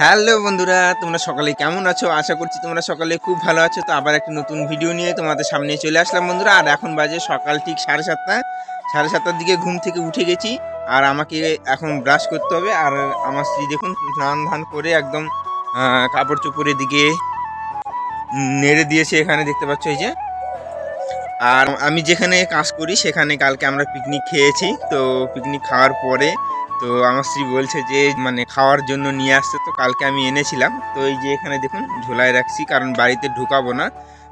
Hello বন্ধুরা, তোমরা সকালে কেমন আছো? আশা করছি তোমরা সকালে খুব ভালো আছো। তো আবার একটা নতুন ভিডিও নিয়ে তোমাদের সামনে চলে আসলাম বন্ধুরা। আর এখন বাজে সকাল ঠিক 7:30। 7:30টার দিকে ঘুম থেকে উঠে গেছি। আর আমাকে এখন ব্রাশ করতে হবে। আর আমার স্ত্রী দেখুন স্নান ধান করে একদম কাপড় চোপড়ের দিকে নেড়ে দিয়েছে। এখানে দেখতে পাচ্ছ এই যে। আর আমি যেখানে কাজ করি সেখানে কালকে আমরা পিকনিক খেয়েছি। তো পিকনিক খাওয়ার পরে তো আমার স্ত্রী বলছে যে মানে খাওয়ার জন্য নিয়ে আসতে। তো কালকে আমি এনেছিলাম। তো এই যে এখানে দেখুন ঝোলায় রাখছি, কারণ বাড়িতে ঢুকাবো না,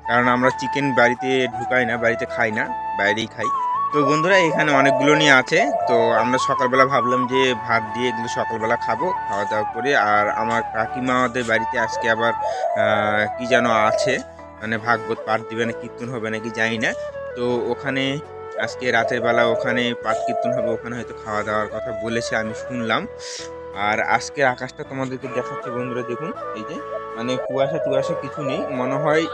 কারণ আমরা চিকেন বাড়িতে ঢুকাই না, বাড়িতে খাই না, বাইরেই খাই। তো বন্ধুরা এখানে অনেকগুলো নিয়ে আছে। তো আমরা সকালবেলা ভাবলাম যে ভাত দিয়ে এগুলো সকালবেলা খাবো, খাওয়া দাওয়া করে। আর আমার কাকিমাদের বাড়িতে আজকে আবার কি যেন আছে, মানে ভাগবত পাঠ দিবে না, কীর্তন হবে নাকি জানি না। তো ওখানে আজকে রাতের বেলা ওখানে পাঠ কীর্তন হবে, ওখানে হয়তো খাওয়া দাওয়ার কথা বলেছে, আমি শুনলাম। আর আজকের আকাশটা তোমাদেরকে দেখাচ্ছি বন্ধুরা, দেখুন এই যে মানে কুয়াশা টুয়াশা কিছু নেই মনে হয়।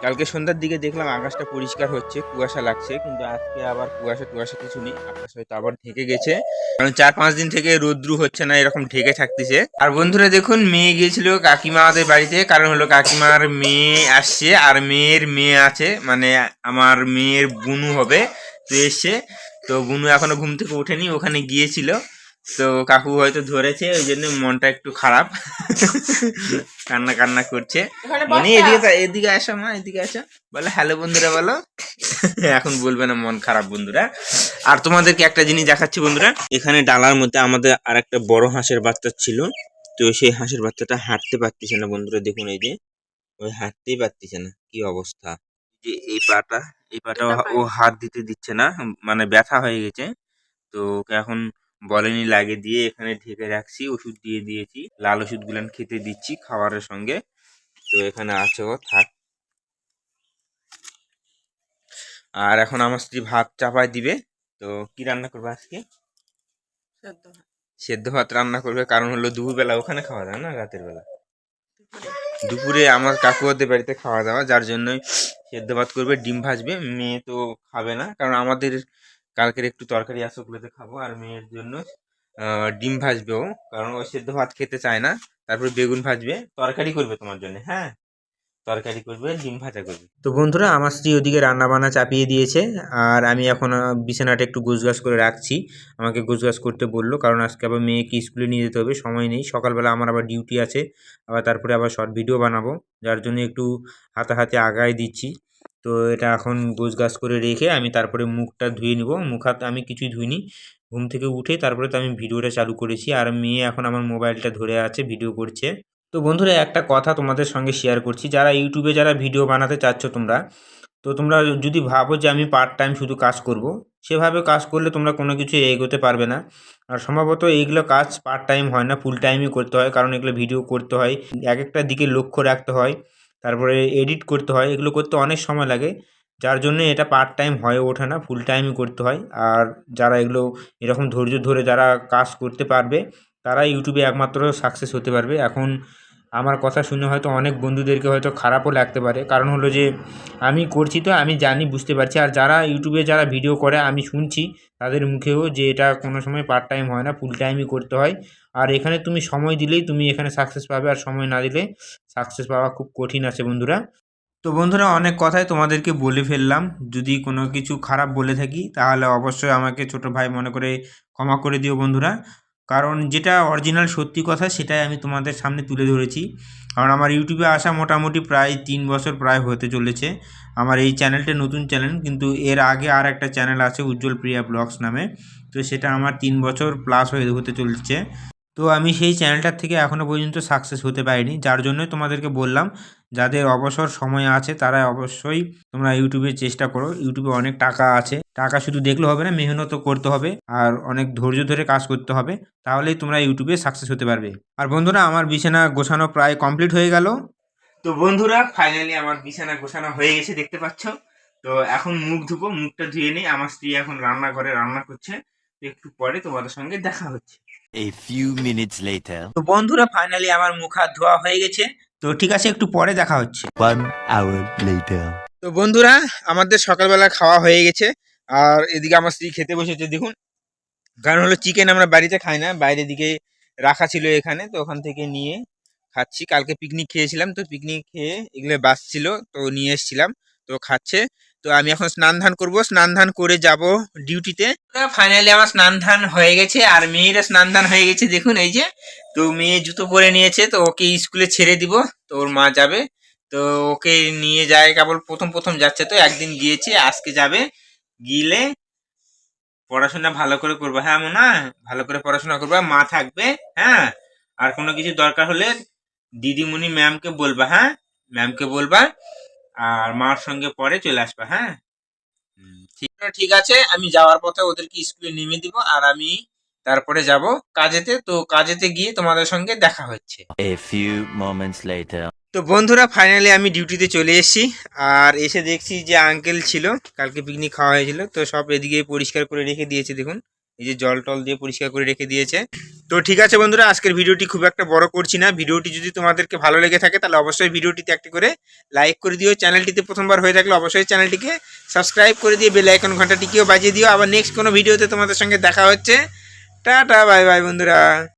কালকে সন্ধ্যার দিকে দেখলাম আকাশটা পরিষ্কার হচ্ছে, কুয়াশা লাগছে, কিন্তু আজকে আবার কুয়াশা টুয়াশা কিছু নেই, আকাশ হয়তো আবার ঢেকে গেছে, কারণ 4-5 দিন থেকে রোদ্রু হচ্ছে না, এরকম ঢেকে থাকতেছে। আর বন্ধুরা দেখুন মেয়ে গিয়েছিল কাকিমাদের বাড়িতে, কারণ হলো কাকিমার মেয়ে আসছে, আর মেয়ের মেয়ে আছে, মানে আমার মেয়ের বুনু হবে। তো এসছে, তো বুনু এখনো ঘুম থেকে ওঠেনি, ওখানে গিয়েছিল। তো কাকু হয়তো ধরেছে, ওই জন্য মনটা একটু খারাপ, কান্না কান্না করছে। মানে এদিকে আসো মা, এদিকে আসো, বলো হ্যালো বন্ধুরা বলো। এখন বলবে না মন খারাপ বন্ধুরা। আর তোমাদেরকে একটা জিনিস দেখাচ্ছি বন্ধুরা, এখানে ডালার মধ্যে আমাদের আর একটা বড় হাঁসের বাচ্চা ছিল। তো সেই হাঁসের বাচ্চাটা হাঁটতে পারতেছে না বন্ধুরা, দেখুন এই যে ওই হাঁটতেই পারতেছে না, কি অবস্থা। যে এই পাটা ও হাত দিতে দিচ্ছে না, মানে ব্যথা হয়ে গেছে। তো ওকে এখন বলেনি লাগিয়ে দিয়ে এখানে ঢেকে রাখছি, ওষুধ দিয়ে দিয়েছি, লাল ওষুধ গুলান খেতে দিচ্ছি খাবারের সঙ্গে। তো এখানে আছে, ও থাক। আর এখন আমার স্ত্রী ভাত চাপায় দিবে। তো কি রান্না করবে আজকে? সেদ্ধ ভাত রান্না করবে, কারণ হলো দুপুরবেলা ওখানে খাওয়া দাওয়া না, রাতের বেলা দুপুরে আমার কাকুদের বাড়িতে খাওয়া দাওয়া, যার জন্যই সেদ্ধ ভাত করবে, ডিম ভাজবে। মেয়ে তো খাবে না, কারণ আমাদের কালকের একটু তরকারি আছে, ওগুলোতে খাবো। আর মেয়ের জন্য ডিম ভাজবে ও, কারণ ও সেদ্ধ ভাত খেতে চায় না। তারপরে বেগুন ভাজবে, তরকারি করবে তোমার জন্য, হ্যাঁ তরকারি করবে, ডিম ভাজা করবে। তো বন্ধুরা আমার স্ত্রী ওদিকে রান্না বান্না চাপিয়ে দিয়েছে। আর আমি এখন বিছানাটা একটু গোছগাছ করে রাখছি, আমাকে গোছগাছ করতে বললো, কারণ আজকে আবার মেয়েকে স্কুলে নিয়ে যেতে হবে, সময় নেই, সকালবেলা আমার আবার ডিউটি আছে, আবার তারপরে আবার শর্ট ভিডিও বানাবো, যার জন্য একটু হাতে আগায় দিচ্ছি। তো এটা এখন গোছগাছ করে রেখে আমি তারপরে মুখটা ধুয়ে নিব। মুখ হাত আমি কিছুই ধুইনি, ঘুম থেকে উঠে তারপরে তো আমি ভিডিওটা চালু করেছি। আর মেয়ে এখন আমার মোবাইলটা ধরে আছে, ভিডিও করছে। তো বন্ধুরা একটা কথা তোমাদের সঙ্গে শেয়ার করছি, যারা ইউটিউবে যারা ভিডিও বানাতে চাচ্ছ তোমরা, তো তোমরা যদি ভাবো যে আমি পার্ট টাইম শুধু কাজ করব, সেভাবে কাজ করলে তোমরা কোনো কিছু এগোতে পারবে না। আর সম্ভবত এইগুলো কাজ পার্ট টাইম হয় না, ফুল টাইমই করতে হয়, কারণ এগুলো ভিডিও করতে হয়, এক একটা দিকে লক্ষ্য রাখতে হয়, তারপরে এডিট করতে হয়, এগুলো করতে অনেক সময় লাগে, যার জন্য এটা পার্ট টাইম হয়ে ওঠে না, ফুল টাইমই করতে হয়। আর যারা এগুলো এরকম ধৈর্য ধরে যারা কাজ করতে পারবে, তারা ইউটিউবে একমাত্র সাকসেস হতে পারবে। এখন আমার কথা শুনে হয়তো অনেক বন্ধুদেরকে হয়তো খারাপও লাগতে পারে, কারণ হলো যে আমি করছি, তো আমি জানি, বুঝতে পারছি। আর যারা ইউটিউবে যারা ভিডিও করে আমি শুনছি তাদের মুখেও, যে এটা কোনো সময় পার্ট টাইম হয় না, ফুল টাইমই করতে হয়। আর এখানে তুমি সময় দিলেই তুমি এখানে সাকসেস পাবে, আর সময় না দিলে সাকসেস পাওয়া খুব কঠিন আছে বন্ধুরা। তো বন্ধুরা অনেক কথাই তোমাদেরকে বলে ফেললাম, যদি কোনো কিছু খারাপ বলে থাকি তাহলে অবশ্যই আমাকে ছোট ভাই মনে করে ক্ষমা করে দিও বন্ধুরা, কারণ যেটা অরিজিনাল সত্যি কথা সেটাই আমি তোমাদের সামনে তুলে ধরেছি। কারণ আমার ইউটিউবে আসা মোটামুটি প্রায় 3 বছর প্রায় হতে চলেছে। আমার এই চ্যানেলটা নতুন চ্যানেল, কিন্তু এর আগে আর একটা চ্যানেল আছে উজ্জ্বল প্রিয়া ব্লগস নামে, তো সেটা আমার 3 বছর প্লাস হতে চলছে। তো আমি সেই চ্যানেলটার থেকে এখনও পর্যন্ত সাকসেস হতে পারিনি, যার জন্যই তোমাদেরকে বললাম, যাদের অবসর সময় আছে তারা অবশ্যই তোমরা ইউটিউবে চেষ্টা করো, ইউটিউবে অনেক টাকা আছে, টাকা শুধু দেখলে হবে না, মেহনতও করতে হবে, আর অনেক ধৈর্য ধরে কাজ করতে হবে, তাহলেই তোমরা ইউটিউবে সাকসেস হতে পারবে। আর বন্ধুরা আমার বিছানা গোছানো প্রায় কমপ্লিট হয়ে গেল। তো বন্ধুরা ফাইনালি আমার বিছানা গোছানো হয়ে গেছে, দেখতে পাচ্ছ। তো এখন মুখ ধুবো, মুখটা ধুয়ে নেই, আমার স্ত্রী এখন রান্নাঘরে রান্না করছে, একটু পরে তোমাদের সঙ্গে দেখা হচ্ছে। A few minutes later. তো বন্ধুরা ফাইনালি আমার মুখ হাত ধোয়া হয়ে গেছে, তো ঠিক আছে একটু পরে দেখা হচ্ছে। 1 hour later. তো বন্ধুরা আমাদের সকালবেলা খাওয়া হয়ে গেছে, আর এদিকে আমার স্ত্রী খেতে বসেছে দেখুন, কারণ হলো চিকেন আমরা বাড়িতে খাই না, বাইরের দিকে রাখা ছিল এখানে, তো ওখান থেকে নিয়ে খাচ্ছি। কালকে পিকনিক খেয়েছিলাম, তো পিকনিক খেয়ে এগুলো বাঁচছিল, তো নিয়ে এসেছিলাম, তো খাচ্ছে। তো আমি এখন স্নান ধান করবো, স্নান ধান করে যাব ডিউটিতে। ফাইনালি আমার স্নান ধান হয়ে গেছে, আর মেয়েরা স্নান ধান হয়ে গেছে দেখুন এই যে। তো মেয়ে জুতো পরে নিয়েছে, তো ওকে স্কুলে ছেড়ে দিব, তো ওর মা যাবে, তো ওকে নিয়ে যায়, কেবল প্রথম প্রথম যাচ্ছে, তো একদিন গিয়েছে, আজকে যাবে। গিলে পড়াশোনা ভালো করে করবা, হ্যাঁ মোনা, ভালো করে পড়াশোনা করবা, মা থাকবে, হ্যাঁ। আর কোনো কিছু দরকার হলে দিদিমণি ম্যামকে বলবা, হ্যাঁ, ম্যামকে বলবা, আর মার সঙ্গে পরে চলে আসবা, হ্যাঁ। ঠিক আছে, আমি যাওয়ার পথে ওদেরকে স্কুলে নেমে দিব, আর আমি তারপরে যাব কাজেতে। তো কাজেতে গিয়ে তোমাদের সঙ্গে দেখা হচ্ছে। A few moments later. তো বন্ধুরা ফাইনালি আমি ডিউটিতে চলে এসেছি, আর এসে দেখছি যে আঙ্কেল ছিল, কালকে পিকনিক খাওয়া হয়েছিল, তো সব এদিকে পরিষ্কার করে রেখে দিয়েছে দেখুন, এই যে জল টল দিয়ে পরিষ্কার করে রেখে দিয়েছে। তো ঠিক আছে বন্ধুরা, আজকের ভিডিওটি খুব একটা বড় করছি না। ভিডিওটি যদি তোমাদেরকে ভালো লেগে থাকে তাহলে অবশ্যই ভিডিওটিতে একটি করে লাইক করে দিও। চ্যানেলটিতে প্রথমবার হয়ে থাকলে অবশ্যই চ্যানেলটিকে সাবস্ক্রাইব করে দিয়ে বেল আইকন ঘন্টাটিকেও বাজিয়ে দিও। আবার নেক্সট কোনো ভিডিওতে তোমাদের সঙ্গে দেখা হচ্ছে। টাটা বাই বাই বন্ধুরা।